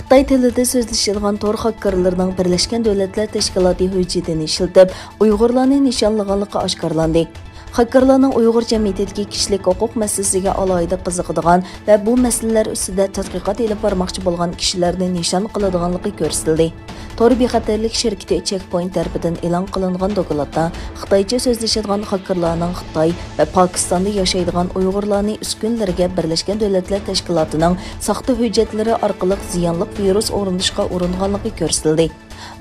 Xitay tilida so'zlashilgan tor xakkېرلارنىڭ Birleşken Devletler Teşkilatı ھۆججەتini işletip, Uyg'urlarni nishonlaganligi oshkorlandi. Xakkېرلارنىڭ Uyg'ur jamiyatidagi kishilik huquq masalasiga alohida qiziqadigan va bu masalalar ustida tadqiqot olib bormoqchi bo'lgan kishilarni nishon qiladiganligi ko'rsatildi. Tor bexatarlik shirkati Checkpoint tarafidan e'lon qilingan dokladda Xitoycha so'zlashadigan xakkېرلارنىڭ Xitoy va Pokistonda yashaydigan Uyg'urlarni uskunlarga Birleşken Devletler Teşkilatı'nın saxta ھۆججەتلىرى orqali ziyonli virus o'rnatishga uringanligi ko'rsatildi.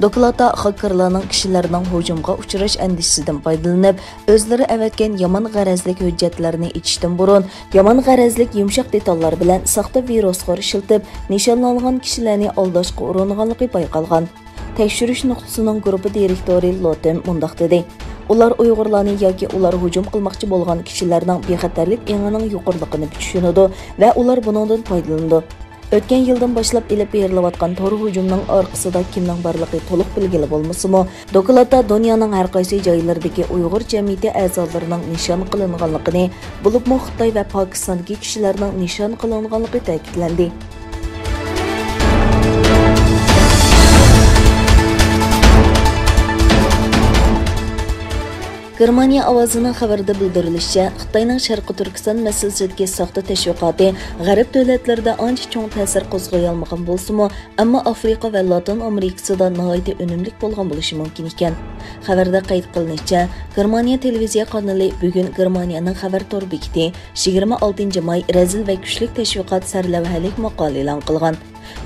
Dokladda xakkېرلارنىڭ kishilarning hujumga uchrash andishisidan foydalanib, o'zlari avatgan yomon g'arazlik ھۆججەتلەرنى ichishdan burun yomon g'arazlik yumshoq detallar bilan saxta virusga ishiltib, nishonlangan kishilarni aldashga uringanligi payqalgan. Tekshirish nuqtasining guruhi direktori Lotem mundaq dedi. Ular Uyg'urlarni yoki ular hujum qilmoqchi bo'lgan kishilarning bexatarlik engining yuqorligini tushunadi va ular bundan foydalanadi. O'tgan yildan boshlab elib berilayotgan tor hujumning orqasida kimning borligi to'liq belgili bo'lmasa-mu, dokladda dunyoning har qaysi joylaridagi Uyg'ur jamiyati a'zolarining nishon qilinganligini, bo'libmi Xitoy va Pokistondagi kishilarning nishon qilinganligi ta'kidlandi. Germaniya ovozining xabarida bildirilishicha, Xitoyning Sharqi Turkiston masalasidagi saxta tashviqoti g'arb davlatlarida ancha cho'ng ta'sir qo'zg'ay olmagan bo'lsa-mu, ammo Afrika va Latin Amerikasida nihoyatda unumli bo'lgan bo'lishi mumkin ekan. Xabarda qayd qilinishicha, Germaniya televiziya kanali bugun Germaniyaning xabar tor bekiti 26 may razil va kuchli tashviqot sarlavhalik maqola e'lon qilgan.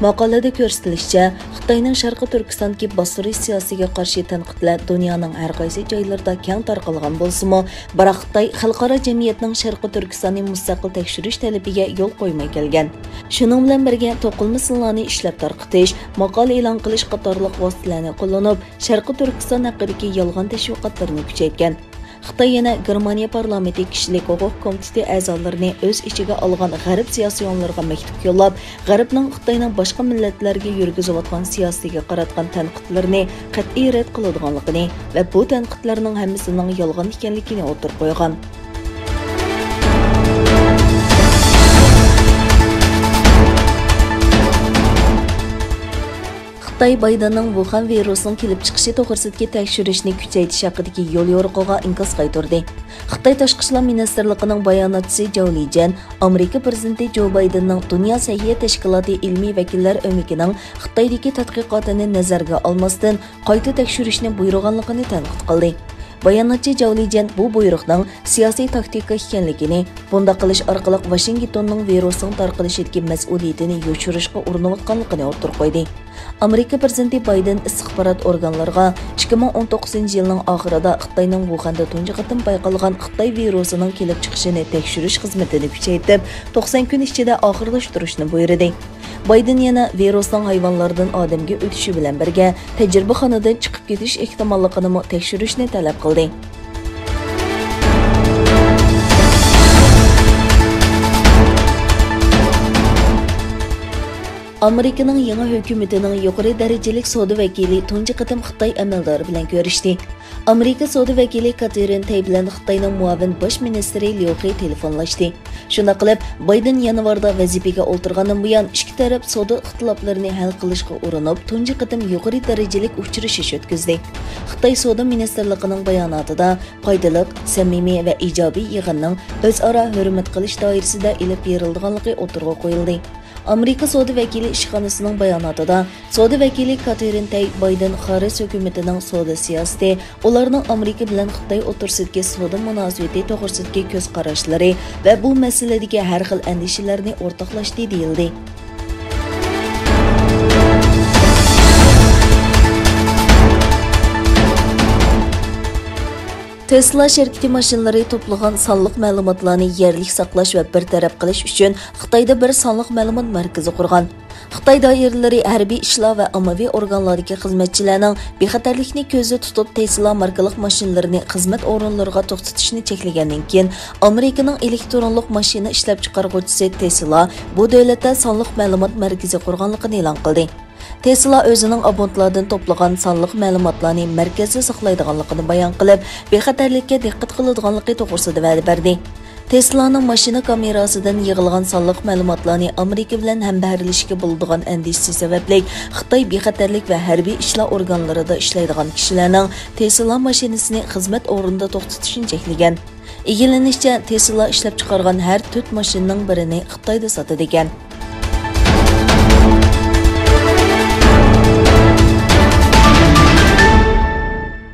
Maqolada ko'rsatilishicha, Xitoyning Sharqi Turkistondagi bostirish siyosatiga qarshi tanqidlar dunyoning har qaysi joylarida keng tarqalgan bo'lsa-mu, biroq Xitoy xalqaro jamiyatning Sharqi Turkistonni mustaqil tekshirish talabiga yo'l qo'ymay kelgan. Shuning bilan birga to'qilma sillarni ishlab tarqitish, maqola e'lon qilish qatorliq vositalarni qo'llanib, Sharqi Turkiston haqidagi yolg'on tashviqotlarni kuchaytgan. Xitoy yana Germaniya parlamenti kishilik huquq komiteti a'zolarini o'z ichiga olgan g'arb siyosiyonlariga maktub yo'llab, g'arbning Xitoyning boshqa millatlarga yurgizayotgan siyosatiga qaratgan tanqidlarni qat'iy rad qiladiganligini va bu tanqidlarning hammasining yolg'on ekanligini o'tirib qo'ygan. Xitoy Baydenning Wuhan virusining kelib chiqishi to'g'risidagi tekshirishni kuchaytirish haqidagi yo'l yo'riqiga inkas qaytardi. Xitoy Tashqi ishlar ministrligining bayonotchisi Zhao Lijian, Amerika prezidenti Joe Bidenning Dunyo Sahiyat tashkiloti ilmiy vakillar o'mikining Xitoydagi tadqiqotini nazarga olmasdan qayta tekshirishni buyurganligini tanqid qildi. Bayonotchi Zhao Lijian bu buyruqning siyosiy taktika ekanligini, bunda qilish orqali Washingtonning virusning tarqalishidagi mas'uliyatini yoshirishga urinayotganligini o'tirib qo'ydi. Amerika prezidenti Biden istixborot organlariga 2019 yilning oxirida Xitoyning Wuhanda tunji qatim payqalgan Xitoy virusining kelib chiqishini tekshirish xizmatini kuchaytirib, 90 kun ichida oxirlashtirishni buyurdi. Biden yana virusning hayvonlardan odamga o'tishi bilan birga tajribaxonadan chiqib ketish ehtimolligini tekshirishni talab qildi. Amerikaning yangi hukumatining yuqori darajalik savdo vakili tunji qatim Xitoy amaldori bilan ko'rishdi. Amerika savdo vakili Katirin bilan Xitoyning muavin bosh ministri Liuxi telefonlashdi. Shunda qilib, Biden yanvarda vazifaga o'tirgandan buyon ikki taraf savdo ixtiloflarini hal qilishga urinib, tunji qatim yuqori darajalik uchrashish o'tkazdi. Xitoy savdo ministrligining bayonotida foydali, samimiy va ijobiy yig'inning o'zaro hurmat qilish doirasida ilib berilganligi o'tirg'a qo'yildi. Amerika savdo vakili ishxonasining bayonotida savdo vakili Katirin Biden xorij hukumatining savdo siyosati, ularning Amerika bilan Xitoy o'rtasidagi savdo munosabati to'g'risidagi ko'z qarashlari va bu masaladagi har xil andishalarni o'rtoqlashdi deyildi. Tesla şirketi mashinalari to'plagan sonliq ma'lumotlarni yerlik saqlash va bartaraf qilish uchun Xitoyda bir sonliq ma'lumot markazi qurgan. Xitoy doiralari harbiy ishlar va ommaviy organlardagi xizmatchilarning bexatarlikni ko'zda tutib Tesla markali mashinalarini xizmat o'rinlariga to'xtatishni cheklagandan keyin Amerikaning elektronlik mashina ishlab chiqaruvchisi Tesla bu davlatda sonliq ma'lumot markazi qurganligini e'lon qildi. Tesla o'zining abonentlardan to'plagan sonliq ma'lumotlarni markazda saqlaydiganligini bayon qilib, bexatarlikka diqqat qiladiganligi to'g'risida va'da berdi. Tesla'nın maşina kamerasından yığılğan sonliq ma'lumotlarni Amerika bilan hamkorlashishga bo'ladigan andishishi sababli Xitoy bexatarlik va harbiy ishlar organlarida ishlaydigan kishilarning Tesla mashinasini xizmat o'rnida to'xtatishini cheklagan. Egilanishicha, Tesla ishlab chiqargan har 4 mashinaning birini Xitoyda sotadi ekan.